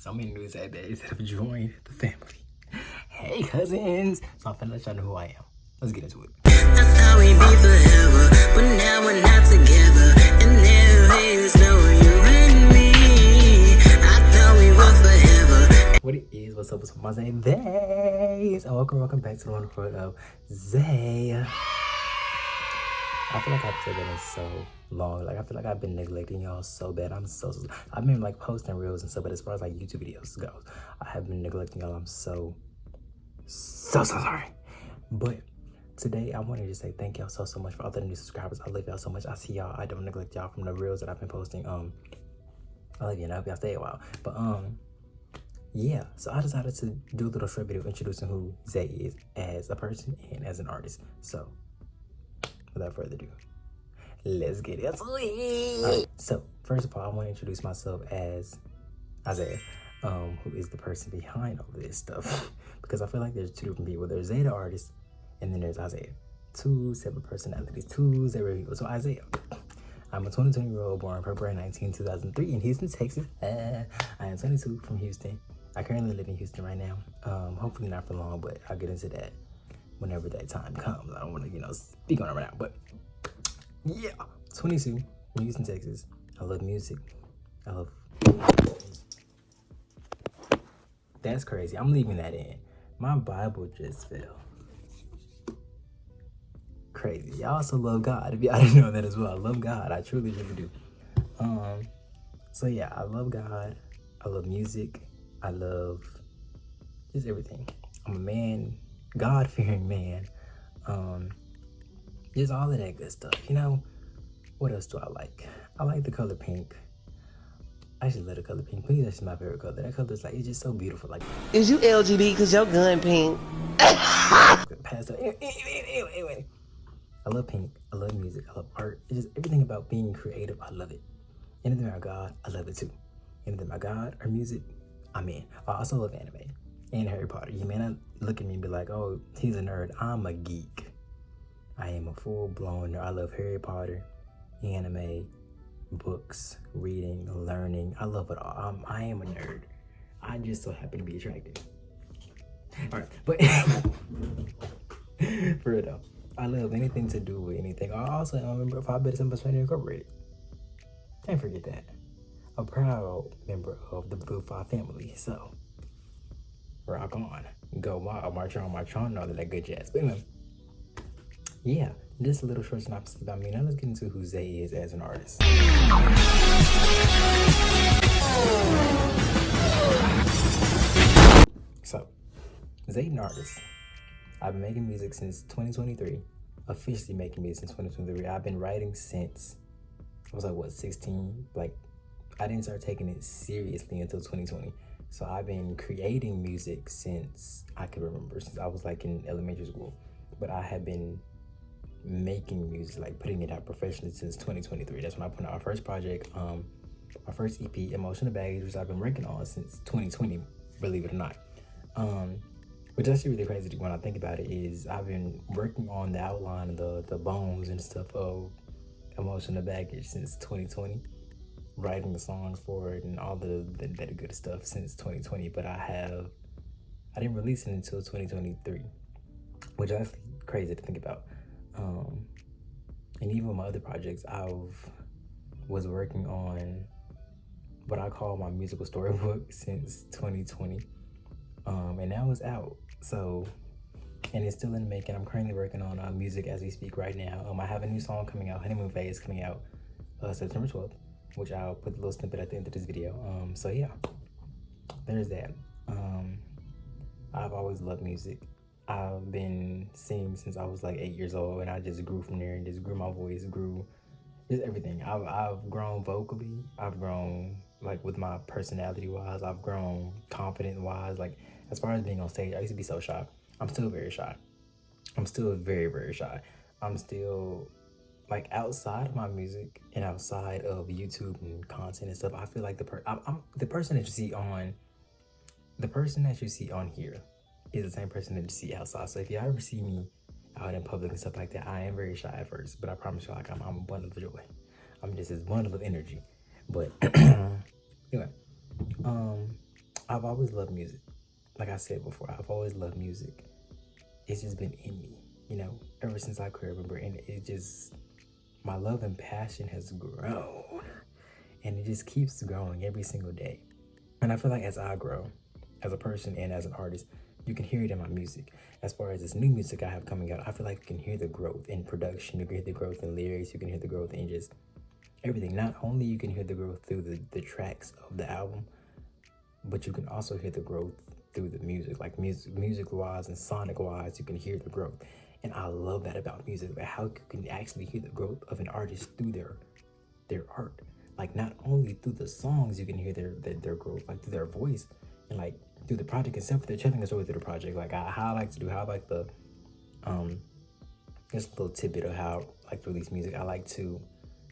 so many new ZAIBAES that have joined the family. Hey cousins! So I'm finna let y'all know who I am. Let's get into it. I thought we'd be forever, but now we're not together. And there is no you and me. I thought we were forever. What it is, what's up, my ZAIBAES? And welcome back to the wonderful of Zay. I feel like I've said that in so long. Like, I feel like I've been neglecting y'all so bad. I've been like posting reels and stuff, but as far as like YouTube videos goes, I have been neglecting y'all. I'm so sorry. But today I wanted to say thank y'all so much for all the new subscribers. I love y'all so much. I see y'all. I don't neglect y'all from the reels that I've been posting. I love you and I hope y'all stay a while. But yeah, so I decided to do a little short video introducing who Zay is as a person and as an artist. So without further ado, let's get into it. Right, so first of all, I want to introduce myself as Isaiah, who is the person behind all of this stuff. Because I feel like there's two different people. There's Zay the artist, and then there's Isaiah. Two separate personalities, two separate people. So Isaiah, I'm a 22-year-old born February 19, 2003 in Houston, Texas. I am 22 from Houston. I currently live in Houston right now. Hopefully not for long, but I'll get into that whenever that time comes. I don't want to, speak on it right now, but yeah, 22 from Houston, Texas. I love music. I love. That's crazy. I'm leaving that in. My Bible just fell. Crazy. I also love God. If y'all didn't know that as well, I love God. I truly do. So yeah, I love God. I love music. I love just everything. I'm a man, God-fearing man. Just all of that good stuff. What else do I like? I like the color pink. I actually love the color pink. Pink is actually my favorite color. That color is like, it's just so beautiful. Like, is you LGBT because your gun pink? pastel. Anyway. I love pink. I love music. I love art. It's just everything about being creative. I love it. Anything about God, I love it too. Anything about God or music, I'm in. I also love anime and Harry Potter. You may not look at me and be like, oh, he's a nerd. I'm a geek. I am a full-blown nerd. I love Harry Potter, anime, books, reading, learning. I love it all. I am a nerd. I just so happen to be attractive. All right, but for real though, I love anything to do with anything. I also am a member of 5 Better Perspective Incorporated. Can't forget that. A proud member of the Blue 5 family. So, rock on. Go wild, march on, and all of that good jazz. But anyway, yeah, just a little short synopsis about me. Now let's get into who Zay is as an artist. So, Zay an artist. I've been making music since 2023. Officially making music since 2023. I've been writing since I was like, 16? Like, I didn't start taking it seriously until 2020. So I've been creating music since I can remember, since I was like in elementary school. But I have been making music, like putting it out professionally since 2023. That's when I put out our first project, my first EP, Emotional Baggage, which I've been working on since 2020, believe it or not. Which is actually really crazy when I think about it, is I've been working on the outline of the bones and stuff of Emotional Baggage since 2020, writing the songs for it and all the good stuff since 2020, but I didn't release it until 2023, which is actually crazy to think about. And even my other projects, I was working on what I call my musical storybook since 2020, and now it's out. So, and it's still in the making. I'm currently working on music as we speak right now. I have a new song coming out, Honeymoon phase, coming out September 12th, which I'll put a little snippet at the end of this video. So yeah, there's that. I've always loved music. I've been singing since I was like 8 years old, and I just grew from there and just grew my voice, grew just everything. I've grown vocally. I've grown like with my personality wise. I've grown confident wise. Like as far as being on stage, I used to be so shy. I'm still very shy. I'm still very, very shy. I'm still like outside of my music and outside of YouTube and content and stuff. I feel like I'm the person that you see on here is the same person that you see outside. So if you ever see me out in public and stuff like that, I am very shy at first, but I promise you, like I'm a bundle of joy. I'm just this bundle of energy. But anyway, I've always loved music. Like I said before, I've always loved music. It's just been in me, you know, ever since I could remember. And it just, my love and passion has grown. And it just keeps growing every single day. And I feel like as I grow, as a person and as an artist, you can hear it in my music. As far as this new music I have coming out, I feel like you can hear the growth in production, you can hear the growth in lyrics, you can hear the growth in just everything. Not only you can hear the growth through the tracks of the album, but you can also hear the growth through the music. Like music wise and sonic wise, you can hear the growth. And I love that about music, like how you can actually hear the growth of an artist through their art. Like not only through the songs you can hear their growth, like through their voice and like through the project itself. They're telling a story through the project. Like how I like to do, how I like the just a little tidbit of how like release music. I like to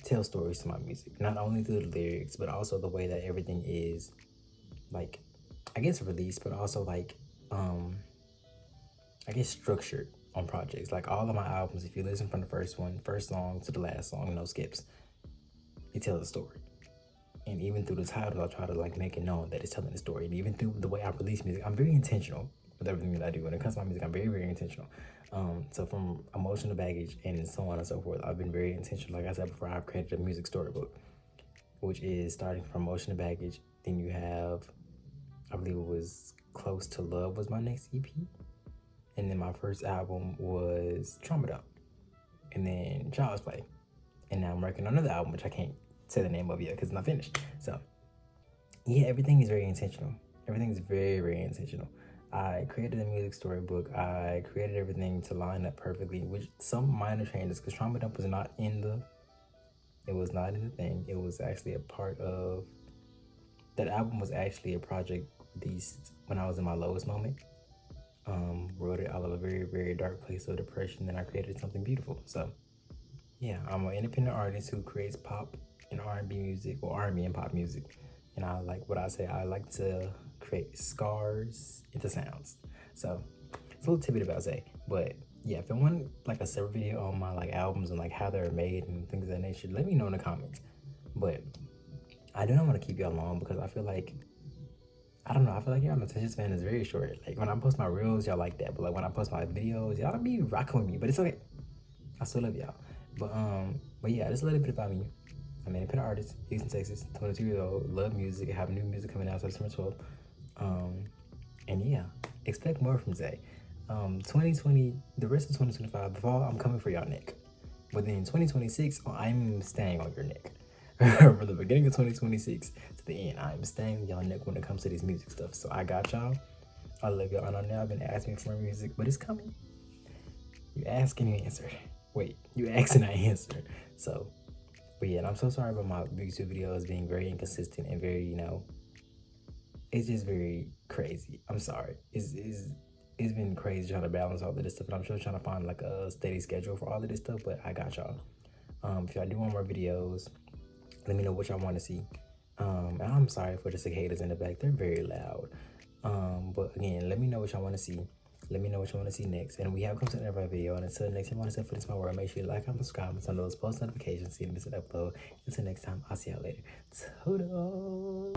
tell stories to my music, not only through the lyrics, but also the way that everything is like, I guess released, but also like I guess structured on projects. Like all of my albums, if you listen from the first song to the last song, no skips, it tells a story. And even through the title, I'll try to like make it known that it's telling a story. And even through the way I release music, I'm very intentional with everything that I do. When it comes to my music, I'm very, very intentional. So from emotional baggage and so on and so forth, I've been very intentional. Like I said before, I've created a music storybook, which is starting from emotional baggage. Then you have, I believe it was Close to Love was my next EP. And then my first album was Trauma Dump. And then Child's Play. And now I'm working on another album, which I can't say the name of yet because it's not finished. So yeah, everything is very intentional. Everything is very, very intentional. I created a music storybook. I created everything to line up perfectly, with some minor changes because Trauma Dump was not in the, it was not in the thing. It was actually a part of, that album was actually a project released when I was in my lowest moment. Wrote it out of a very, very dark place of depression, then I created something beautiful. So yeah, I'm an independent artist who creates pop and R&B music, or R&B and pop music. And I like what I say, I like to create scars into sounds. So it's a little tidbit about Zay. But yeah, if you want like a separate video on my like albums and like how they're made and things of that nature, let me know in the comments. But I do not want to keep y'all long because I feel like, I don't know, I feel like y'all attention span is very short. Like when I post my reels, y'all like that. But like when I post my videos, y'all don't be rocking with me. But it's okay. I still love y'all. But yeah, just a little bit about me. I'm an independent artist, Houston, Texas, 22 years old, love music, I have new music coming out September 12th. And yeah, expect more from Zay. 2020, the rest of 2025, the fall, I'm coming for y'all neck. But then 2026, I'm staying on your neck. From the beginning of 2026 to the end, I'm staying on y'all neck when it comes to this music stuff. So I got y'all. I love y'all. I know now I've been asking for more music, but it's coming. You ask and you answer. Wait, you ask and I answer. So, but yeah, and I'm so sorry about my YouTube videos being very inconsistent and very, you know, it's just very crazy. I'm sorry. It's been crazy trying to balance all of this stuff, and I'm still trying to find like a steady schedule for all of this stuff, but I got y'all. If y'all do want more videos, let me know what y'all want to see. And I'm sorry for the cicadas in the back. They're very loud. But again, let me know what y'all want to see. Let me know what you want to see next. And we have come to the end of our video. And until next time, I want to say for this my word, make sure you like, comment, subscribe, and turn those post notifications so you don't miss an upload. Until next time, I'll see y'all later. Toodles.